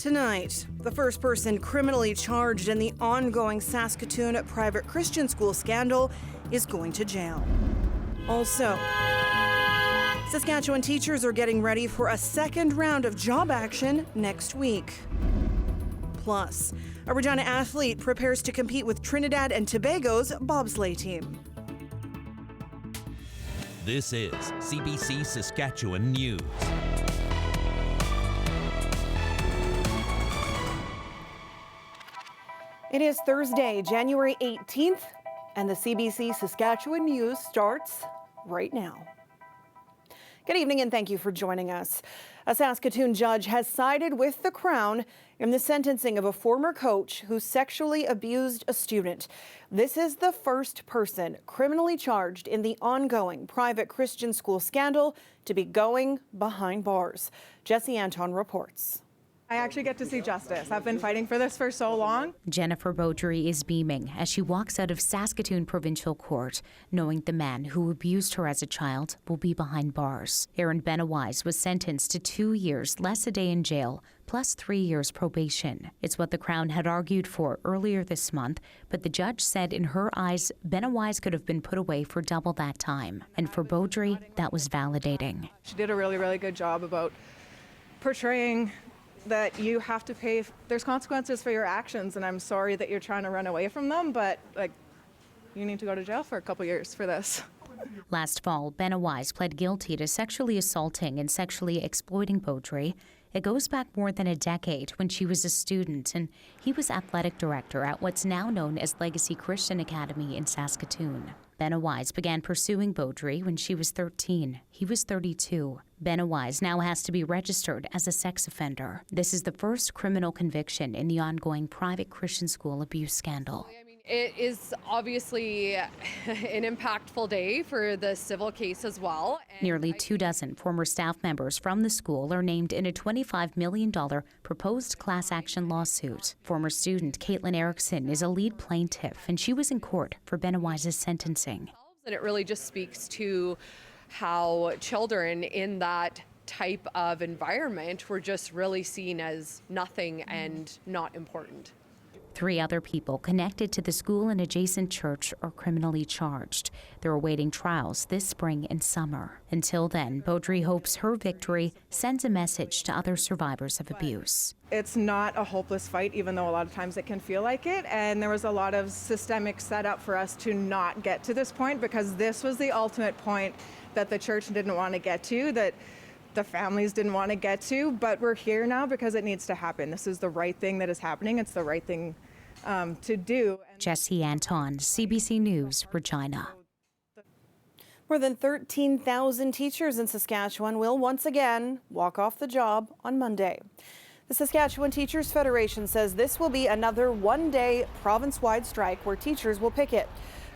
Tonight, the first person criminally charged in the ongoing Saskatoon private Christian school scandal is going to jail. Also, Saskatchewan teachers are getting ready for a second round of job action next week. Plus, a Regina athlete prepares to compete with Trinidad and Tobago's bobsleigh team. This is CBC Saskatchewan News. It is Thursday, January 18th, and the CBC Saskatchewan News starts right now. Good evening and thank you for joining us. A Saskatoon judge has sided with the Crown in the sentencing of a former coach who sexually abused a student. This is the first person criminally charged in the ongoing private Christian school scandal to be going behind bars. Jesse Anton reports. I actually get to see justice. I've been fighting for this for so long. Jennifer Beaudry is beaming as she walks out of Saskatoon Provincial Court, knowing the man who abused her as a child will be behind bars. Aaron Benawise was sentenced to 2 years less a day in jail, plus 3 years probation. It's what the Crown had argued for earlier this month, but the judge said in her eyes, Benawise could have been put away for double that time. And for Beaudry, that was validating. She did a really, really good job about portraying that you have to pay, there's consequences for your actions, and I'm sorry that you're trying to run away from them, but you need to go to jail for a couple years for this. Last fall, Benawise pled guilty to sexually assaulting and sexually exploiting Beaudry. It goes back more than a decade when she was a student, and he was athletic director at what's now known as Legacy Christian Academy in Saskatoon. Benawise began pursuing Beaudry when she was 13. He was 32. Benawise now has to be registered as a sex offender. This is the first criminal conviction in the ongoing private Christian school abuse scandal. It is obviously an impactful day for the civil case as well. Nearly 24 former staff members from the school are named in a $25 million proposed class action lawsuit. Former student Caitlin Erickson is a lead plaintiff, and she was in court for Benawise's sentencing. And it really just speaks to how children in that type of environment were just really seen as nothing and not important. 3 other people connected to the school and adjacent church are criminally charged. They're awaiting trials this spring and summer. Until then, Beaudry hopes her victory sends a message to other survivors of abuse. It's not a hopeless fight, even though a lot of times it can feel like it, and there was a lot of systemic setup for us to not get to this point, because this was the ultimate point that the church didn't want to get to, that the families didn't want to get to, but we're here now because it needs to happen. This is the right thing that is happening. It's the right thing to do. Jesse Anton, CBC News, Regina. More than 13,000 teachers in Saskatchewan will once again walk off the job on Monday. The Saskatchewan Teachers Federation says this will be another one-day province-wide strike where teachers will picket.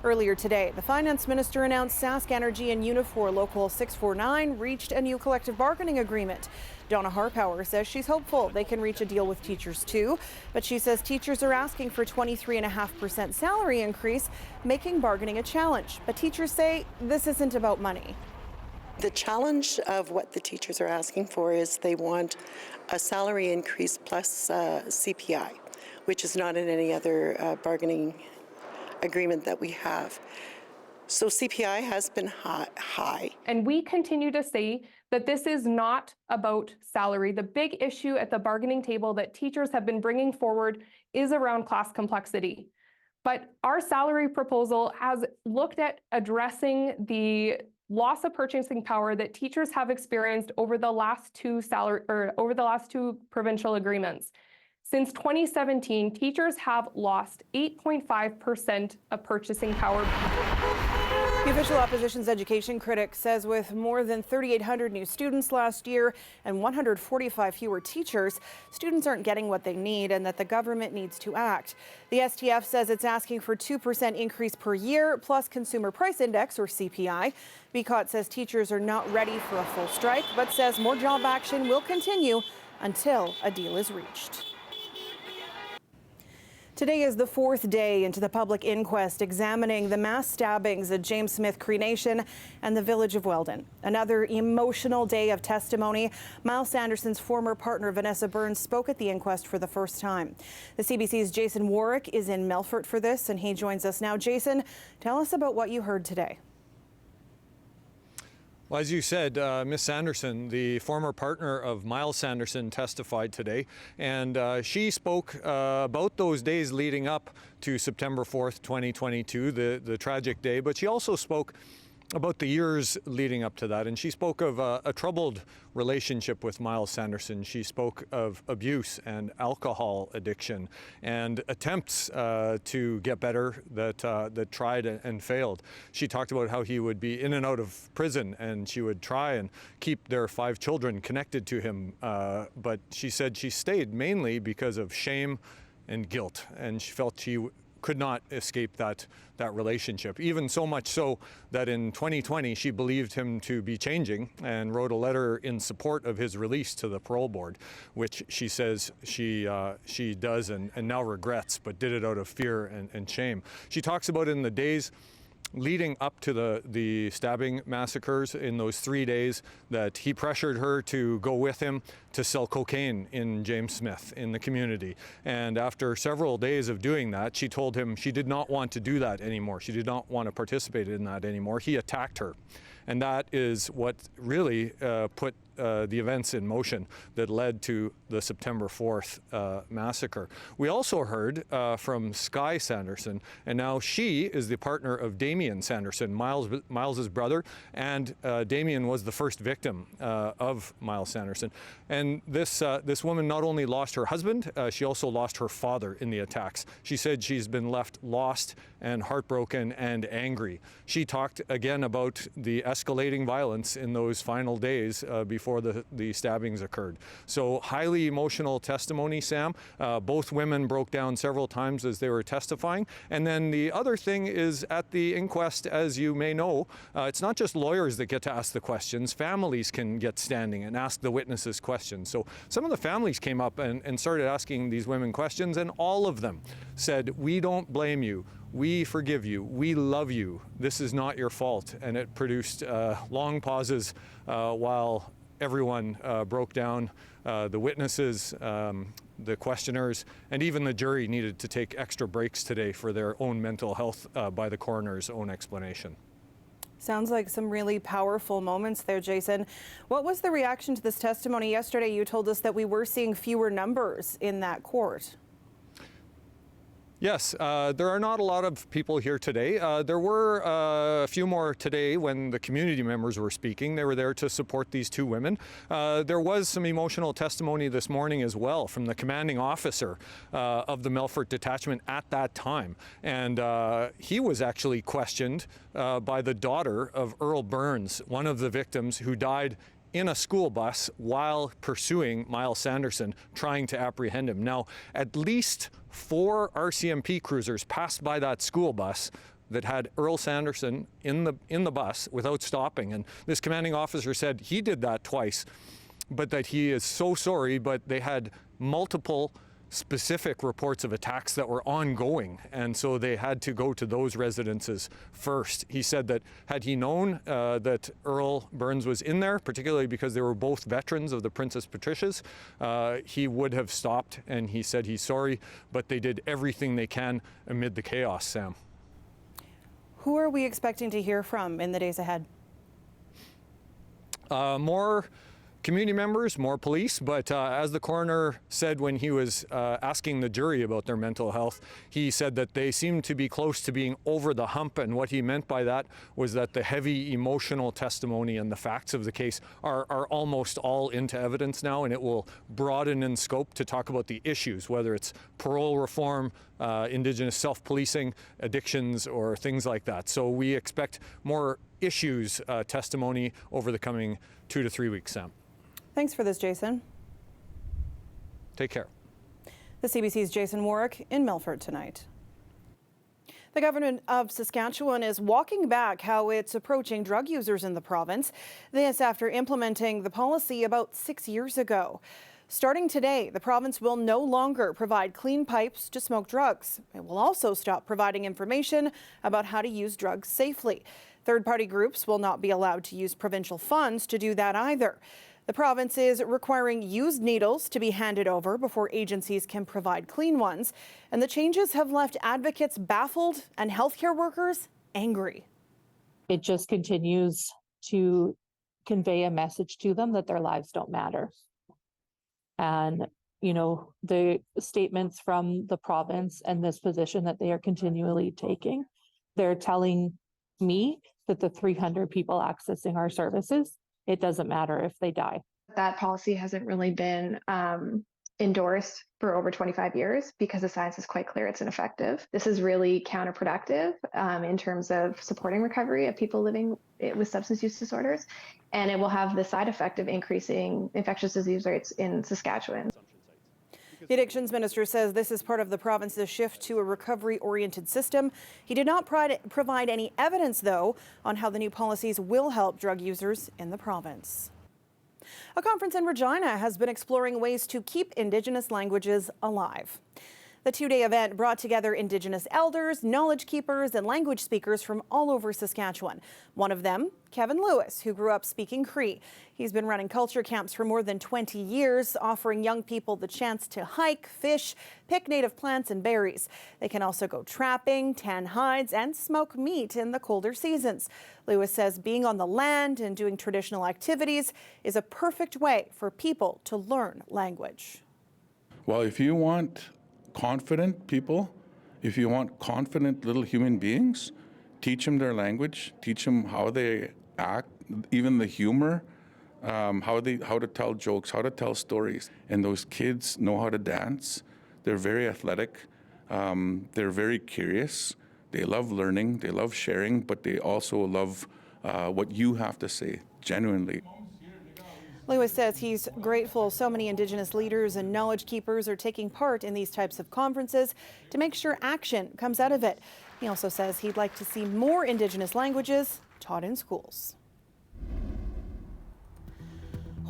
Earlier today, the finance minister announced Sask Energy and Unifor Local 649 reached a new collective bargaining agreement. Donna Harpower says she's hopeful they can reach a deal with teachers too, but she says teachers are asking for 23.5% salary increase, making bargaining a challenge. But teachers say this isn't about money. The challenge of what the teachers are asking for is they want a salary increase plus CPI, which is not in any other bargaining agreement that we have. So CPI has been high. And we continue to say that this is not about salary. The big issue at the bargaining table that teachers have been bringing forward is around class complexity. But our salary proposal has looked at addressing the loss of purchasing power that teachers have experienced over the last two provincial agreements. Since 2017, teachers have lost 8.5% of purchasing power. The official opposition's education critic says with more than 3,800 new students last year and 145 fewer teachers, students aren't getting what they need and that the government needs to act. The STF says it's asking for 2% increase per year plus consumer price index or CPI. BCOT says teachers are not ready for a full strike, but says more job action will continue until a deal is reached. Today is the fourth day into the public inquest examining the mass stabbings at James Smith Cree Nation and the village of Weldon. Another emotional day of testimony. Miles Sanderson's former partner Vanessa Burns spoke at the inquest for the first time. The CBC's Jason Warwick is in Melfort for this, and he joins us now. Jason, tell us about what you heard today. Well, as you said, Ms. Sanderson, the former partner of Miles Sanderson, testified today, and she spoke about those days leading up to September 4th, 2022, the tragic day, but she also spoke about the years leading up to that, and she spoke of a troubled relationship with Miles Sanderson. She spoke of abuse and alcohol addiction and attempts to get better that tried and failed. She talked about how he would be in and out of prison, and she would try and keep their 5 children connected to him, but she said she stayed mainly because of shame and guilt, and she felt she could not escape that relationship, even so much so that in 2020 she believed him to be changing and wrote a letter in support of his release to the parole board, which she says she does and now regrets, but did it out of fear and shame. She talks about in the days leading up to the stabbing massacres, in those 3 days, that he pressured her to go with him to sell cocaine in James Smith in the community. And after several days of doing that, she told him she did not want to do that anymore. She did not want to participate in that anymore. He attacked her. And that is what really put the events in motion that led to the September 4th massacre. We also heard from Skye Sanderson, and now she is the partner of Damien Sanderson, Miles's brother, and Damien was the first victim of Miles Sanderson. And this woman not only lost her husband, she also lost her father in the attacks. She said she's been left lost and heartbroken and angry. She talked again about the escalating violence in those final days before the stabbings occurred. So highly emotional testimony, Sam. Both women broke down several times as they were testifying. And then the other thing is, at the inquest, as you may know, it's not just lawyers that get to ask the questions. Families can get standing and ask the witnesses questions. So some of the families came up and started asking these women questions, and all of them said, "We don't blame you. We forgive you. We love you. This is not your fault." And it produced long pauses while everyone broke down. The witnesses, the questioners, and even the jury needed to take extra breaks today for their own mental health by the coroner's own explanation. Sounds like some really powerful moments there, Jason. What was the reaction to this testimony yesterday? You told us that we were seeing fewer numbers in that court. Yes, there are not a lot of people here today. There were a few more today when the community members were speaking. They were there to support these 2 women. There was some emotional testimony this morning as well from the commanding officer of the Melfort detachment at that time. And he was actually questioned by the daughter of Earl Burns, one of the victims who died in a school bus while pursuing Miles Sanderson, trying to apprehend him. Now, at least 4 RCMP cruisers passed by that school bus that had Earl Sanderson in the bus without stopping. And this commanding officer said he did that twice, but that he is so sorry, but they had multiple specific reports of attacks that were ongoing, and so they had to go to those residences first. He said that had he known that Earl Burns was in there, particularly because they were both veterans of the Princess Patricias, he would have stopped, and he said he's sorry, but they did everything they can amid the chaos, Sam. Who are we expecting to hear from in the days ahead? More community members, more police, but as the coroner said when he was asking the jury about their mental health, he said that they seemed to be close to being over the hump, and what he meant by that was that the heavy emotional testimony and the facts of the case are almost all into evidence now, and it will broaden in scope to talk about the issues, whether it's parole reform, Indigenous self-policing, addictions, or things like that. So we expect more issues testimony over the coming 2 to 3 weeks, Sam. Thanks for this, Jason. Take care. The CBC's Jason Warwick in Melfort tonight. The government of Saskatchewan is walking back how it's approaching drug users in the province. This after implementing the policy about 6 years ago. Starting today, the province will no longer provide clean pipes to smoke drugs. It will also stop providing information about how to use drugs safely. Third-party groups will not be allowed to use provincial funds to do that either. The province is requiring used needles to be handed over before agencies can provide clean ones. And the changes have left advocates baffled and healthcare workers angry. It just continues to convey a message to them that their lives don't matter. And, you know, the statements from the province and this position that they are continually taking, they're telling me that the 300 people accessing our services, it doesn't matter if they die. That policy hasn't really been endorsed for over 25 years because the science is quite clear it's ineffective. This is really counterproductive in terms of supporting recovery of people living with substance use disorders, and it will have the side effect of increasing infectious disease rates in Saskatchewan. The addictions minister says this is part of the province's shift to a recovery-oriented system. He did not provide any evidence, though, on how the new policies will help drug users in the province. A conference in Regina has been exploring ways to keep Indigenous languages alive. The two-day event brought together Indigenous elders, knowledge keepers, and language speakers from all over Saskatchewan. One of them, Kevin Lewis, who grew up speaking Cree. He's been running culture camps for more than 20 years, offering young people the chance to hike, fish, pick native plants and berries. They can also go trapping, tan hides, and smoke meat in the colder seasons. Lewis says being on the land and doing traditional activities is a perfect way for people to learn language. Well, if you want confident people, if you want confident little human beings, teach them their language, teach them how they act, even the humor, how to tell jokes, how to tell stories. And those kids know how to dance. They're very athletic. They're very curious. They love learning. They love sharing, but they also love what you have to say, genuinely. Lewis says he's grateful so many Indigenous leaders and knowledge keepers are taking part in these types of conferences to make sure action comes out of it. He also says he'd like to see more Indigenous languages taught in schools.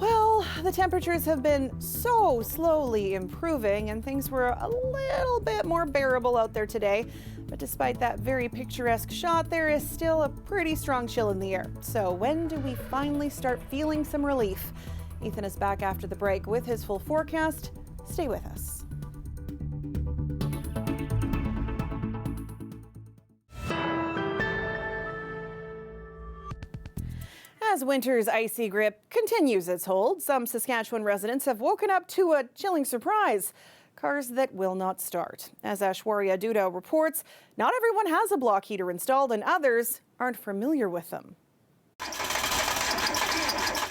Well, the temperatures have been so slowly improving and things were a little bit more bearable out there today. But despite that very picturesque shot, there is still a pretty strong chill in the air. So when do we finally start feeling some relief? Ethan is back after the break with his full forecast. Stay with us. As winter's icy grip continues its hold, some Saskatchewan residents have woken up to a chilling surprise. Cars that will not start. As Aishwarya Duda reports, not everyone has a block heater installed and others aren't familiar with them.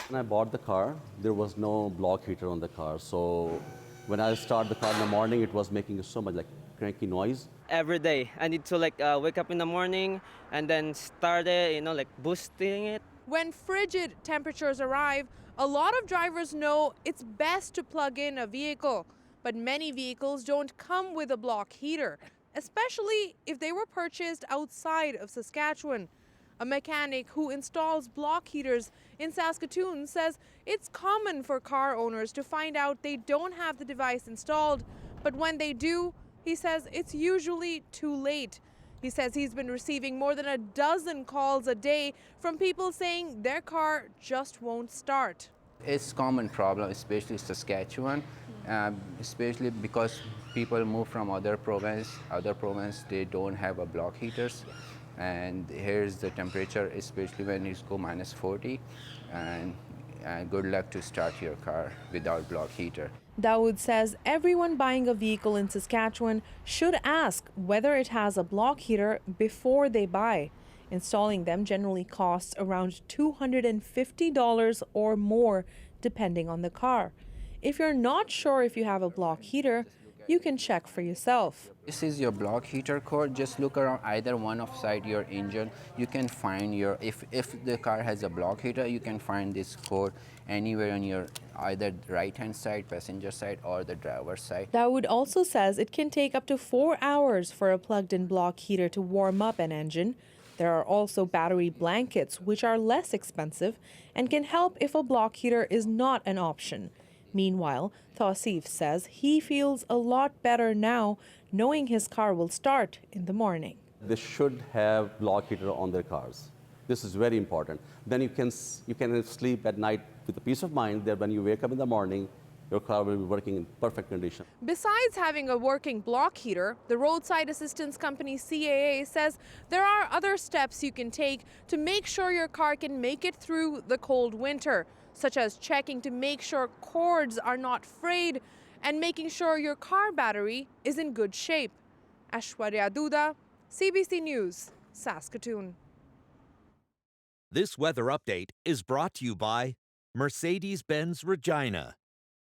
When I bought the car, there was no block heater on the car. So when I start the car in the morning, it was making so much like cranky noise. Every day, I need to wake up in the morning and then start it, boosting it. When frigid temperatures arrive, a lot of drivers know it's best to plug in a vehicle. But many vehicles don't come with a block heater, especially if they were purchased outside of Saskatchewan. A mechanic who installs block heaters in Saskatoon says it's common for car owners to find out they don't have the device installed, but when they do, he says it's usually too late. He says he's been receiving more than a dozen calls a day from people saying their car just won't start. It's a common problem, especially Saskatchewan. Especially because people move from other province, they don't have a block heaters. And here's the temperature, especially when it's go minus 40. And good luck to start your car without block heater. Dawood says everyone buying a vehicle in Saskatchewan should ask whether it has a block heater before they buy. Installing them generally costs around $250 or more, depending on the car. If you're not sure if you have a block heater, you can check for yourself. This is your block heater code. Just look around either one of side your engine. You can find your, if the car has a block heater, you can find this code anywhere on your either right-hand side, passenger side, or the driver's side. Dawood also says it can take up to 4 hours for a plugged-in block heater to warm up an engine. There are also battery blankets, which are less expensive and can help if a block heater is not an option. Meanwhile, Thossif says he feels a lot better now knowing his car will start in the morning. They should have block heater on their cars. This is very important. Then you can sleep at night with a peace of mind that when you wake up in the morning, your car will be working in perfect condition. Besides having a working block heater, the roadside assistance company CAA says there are other steps you can take to make sure your car can make it through the cold winter, such as checking to make sure cords are not frayed and making sure your car battery is in good shape. Aishwarya Duda, CBC News, Saskatoon. This weather update is brought to you by Mercedes-Benz Regina,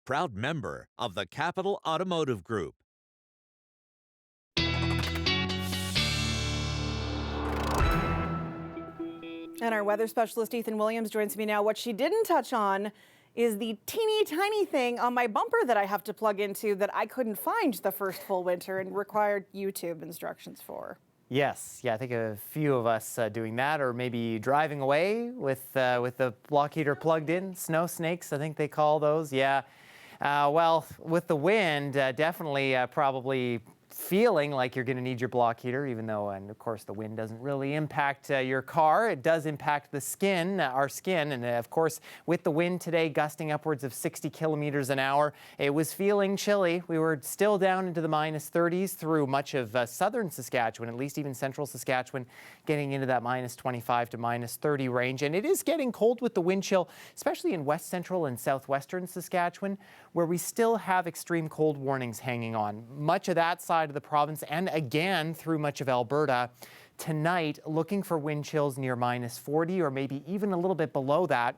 proud member of the Capital Automotive Group. And our weather specialist, Ethan Williams, joins me now. What she didn't touch on is the teeny tiny thing on my bumper that I have to plug into that I couldn't find the first full winter and required YouTube instructions for. Yes, yeah, I think a few of us doing that, or maybe driving away with the block heater plugged in. Snow snakes, I think they call those, yeah. Well, with the wind, definitely probably feeling like you're going to need your block heater, even though, and of course, the wind doesn't really impact your car. It does impact the skin, our skin. And of course, with the wind today gusting upwards of 60 kilometers an hour, it was feeling chilly. We were still down into the minus 30s through much of southern Saskatchewan, at least even central Saskatchewan, getting into that minus 25 to minus 30 range. And it is getting cold with the wind chill, especially in west central and southwestern Saskatchewan, where we still have extreme cold warnings hanging on. Much of that side of the province, and again through much of Alberta tonight, looking for wind chills near minus 40 or maybe even a little bit below that.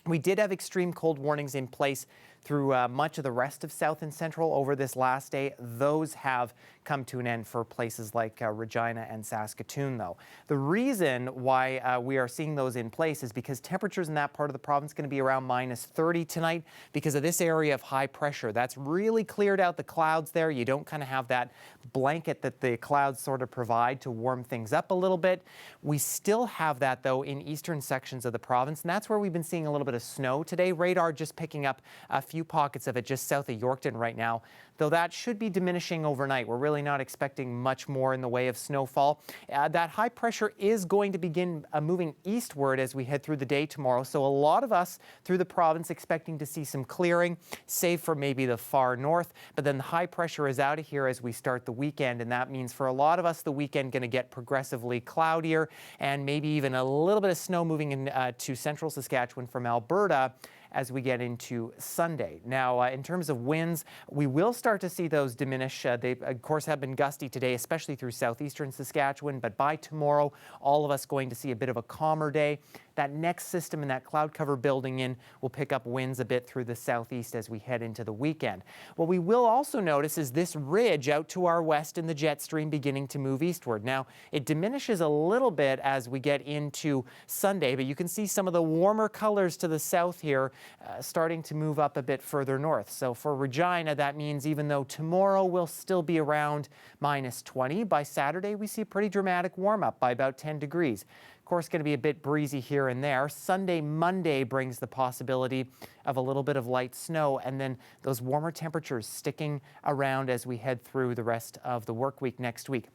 We did have extreme cold warnings in place through much of the rest of south and central over this last day. Those have come to an end for places like Regina and Saskatoon, though. The reason why we are seeing those in place is because temperatures in that part of the province are going to be around minus 30 tonight because of this area of high pressure. That's really cleared out the clouds there. You don't kind of have that blanket that the clouds sort of provide to warm things up a little bit. We still have that, though, in eastern sections of the province, and that's where we've been seeing a little bit of snow today. Radar just picking up a few pockets of it just south of Yorkton right now, though that should be diminishing overnight. We're really not expecting much more in the way of snowfall. That high pressure is going to begin moving eastward as we head through the day tomorrow, so a lot of us through the province expecting to see some clearing, save for maybe the far north, but then the high pressure is out of here as we start the weekend, and that means for a lot of us the weekend going to get progressively cloudier and maybe even a little bit of snow moving in to central Saskatchewan from Alberta as we get into Sunday. Now, in terms of winds, we will start to see those diminish. They, of course, have been gusty today, especially through southeastern Saskatchewan, but by tomorrow, all of us going to see a bit of a calmer day. That next system and that cloud cover building in will pick up winds a bit through the southeast as we head into the weekend. What we will also notice is this ridge out to our west in the jet stream beginning to move eastward. Now, it diminishes a little bit as we get into Sunday, but you can see some of the warmer colors to the south here starting to move up a bit further north. So for Regina, that means even though tomorrow will still be around minus 20, by Saturday we see a pretty dramatic warm up by about 10 degrees. Of course, going to be a bit breezy here and there. Sunday, Monday brings the possibility of a little bit of light snow, and then those warmer temperatures sticking around as we head through the rest of the work week next week.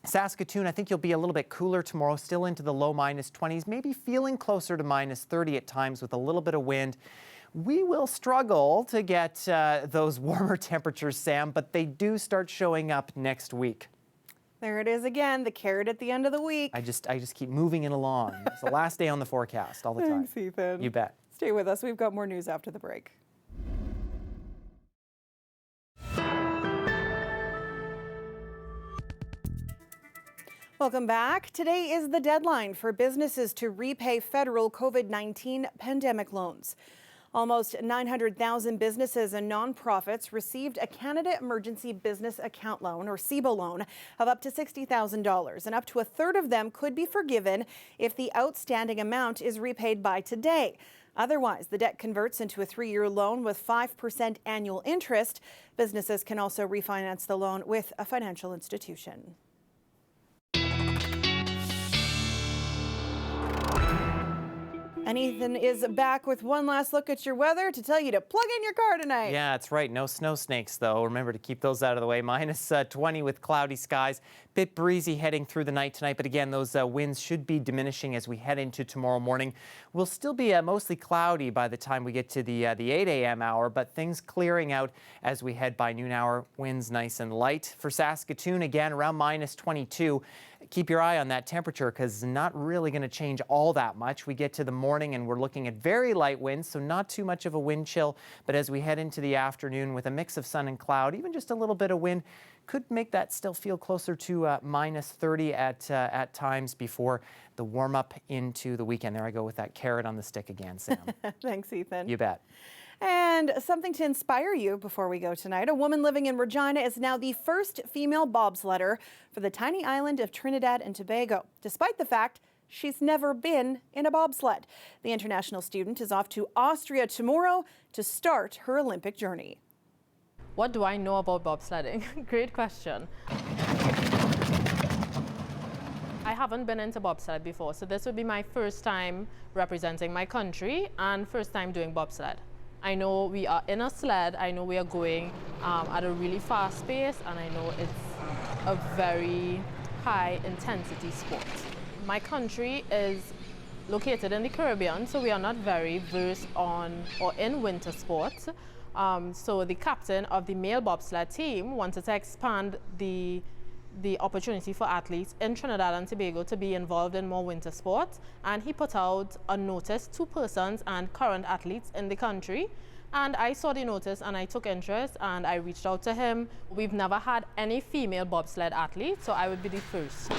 Saskatoon, I think you'll be a little bit cooler tomorrow, still into the low minus 20s, maybe feeling closer to minus 30 at times with a little bit of wind. We will struggle to get those warmer temperatures, Sam, but they do start showing up next week. There it is again, the carrot at the end of the week. I just keep moving it along. It's the last day on the forecast all the time. Thanks, Ethan. You bet. Stay with us. We've got more news after the break. Welcome back. Today is the deadline for businesses to repay federal COVID-19 pandemic loans. Almost 900,000 businesses and nonprofits received a Canada Emergency Business Account Loan, or CEBA loan, of up to $60,000, and up to a third of them could be forgiven if the outstanding amount is repaid by today. Otherwise, the debt converts into a 3-year loan with 5% annual interest. Businesses can also refinance the loan with a financial institution. And Ethan is back with one last look at your weather to tell you to plug in your car tonight. Yeah, that's right. No snow snakes, though. Remember to keep those out of the way. Minus 20 with cloudy skies. Bit breezy heading through the night tonight, but again, those winds should be diminishing as we head into tomorrow morning. We'll still be mostly cloudy by the time we get to the 8 a.m. hour, but things clearing out as we head by noon hour. Winds nice and light. For Saskatoon, again, around minus 22. Keep your eye on that temperature because not really going to change all that much. We get to the morning and we're looking at very light winds, so not too much of a wind chill. But as we head into the afternoon with a mix of sun and cloud, even just a little bit of wind could make that still feel closer to minus 30 at times before the warm up into the weekend. There I go with that carrot on the stick again, Sam. Thanks, Ethan. You bet. And something to inspire you before we go tonight. A woman living in Regina is now the first female bobsledder for the tiny island of Trinidad and Tobago, despite the fact she's never been in a bobsled. The international student is off to Austria tomorrow to start her Olympic journey. What do I know about bobsledding? Great question. I haven't been into bobsled before, so this would be my first time representing my country and first time doing bobsled. I know we are in a sled, I know we are going at a really fast pace, and I know it's a very high intensity sport. My country is located in the Caribbean, so we are not very versed on or in winter sports. So the captain of the male bobsled team wanted to expand the opportunity for athletes in Trinidad and Tobago to be involved in more winter sports, and he put out a notice to persons and current athletes in the country, and I saw the notice and I took interest and I reached out to him. We've never had any female bobsled athletes, so I would be the first.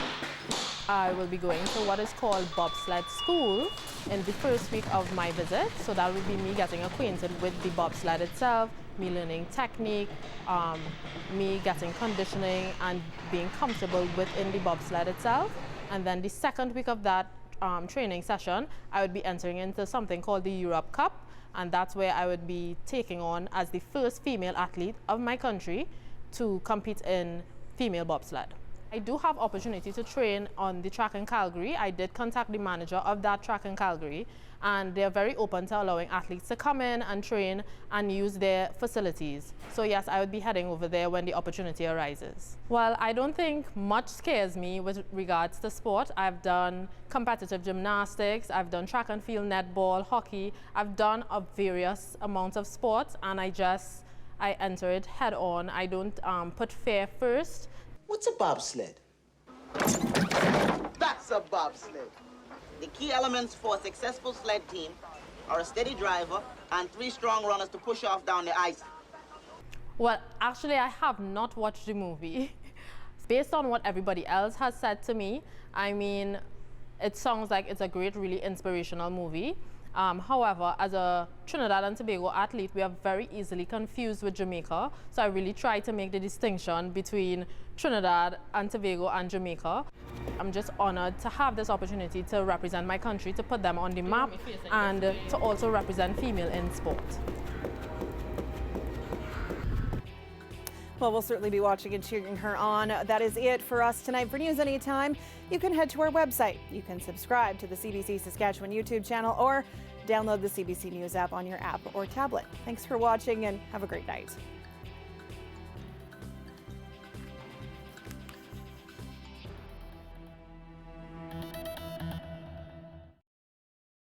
I will be going to what is called bobsled school in the first week of my visit, so that will be me getting acquainted with the bobsled itself, me learning technique, me getting conditioning and being comfortable within the bobsled itself. And then the second week of that training session, I would be entering into something called the Europe Cup, and that's where I would be taking on as the first female athlete of my country to compete in female bobsled. I do have opportunity to train on the track in Calgary. I did contact the manager of that track in Calgary, and they're very open to allowing athletes to come in and train and use their facilities. So yes, I would be heading over there when the opportunity arises. Well, I don't think much scares me with regards to sport. I've done competitive gymnastics, I've done track and field, netball, hockey. I've done a various amounts of sports, and I enter it head on. I don't put fear first. What's a bobsled? That's a bobsled. The key elements for a successful sled team are a steady driver and 3 strong runners to push off down the ice. Well, actually, I have not watched the movie. Based on what everybody else has said to me, I mean, it sounds like it's a great, really inspirational movie. However, as a Trinidad and Tobago athlete, we are very easily confused with Jamaica. So I really try to make the distinction between Trinidad and Tobago and Jamaica. I'm just honored to have this opportunity to represent my country, to put them on the map, and to also represent female in sport. Well, we'll certainly be watching and cheering her on. That is it for us tonight. For News Anytime, you can head to our website. You can subscribe to the CBC Saskatchewan YouTube channel or download the CBC News app on your app or tablet. Thanks for watching and have a great night.